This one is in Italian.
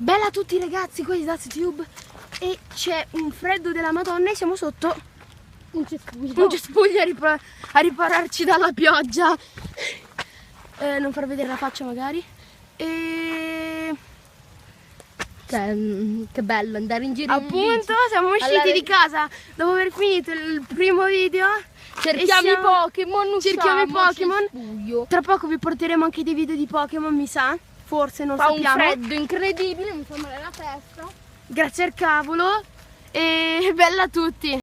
Bella a tutti ragazzi, qua di DazTube. E c'è un freddo della Madonna e siamo sotto un cespuglio a ripararci dalla pioggia. Non far vedere la faccia magari. E che bello andare in giro appunto siamo usciti di casa dopo aver finito il primo video. Cerchiamo i Pokémon. Cerchiamo i Pokémon. Tra poco vi porteremo anche dei video di Pokémon, mi sa. Forse non sappiamo. Fa un freddo incredibile, mi fa male la testa. Grazie al cavolo. E bella a tutti.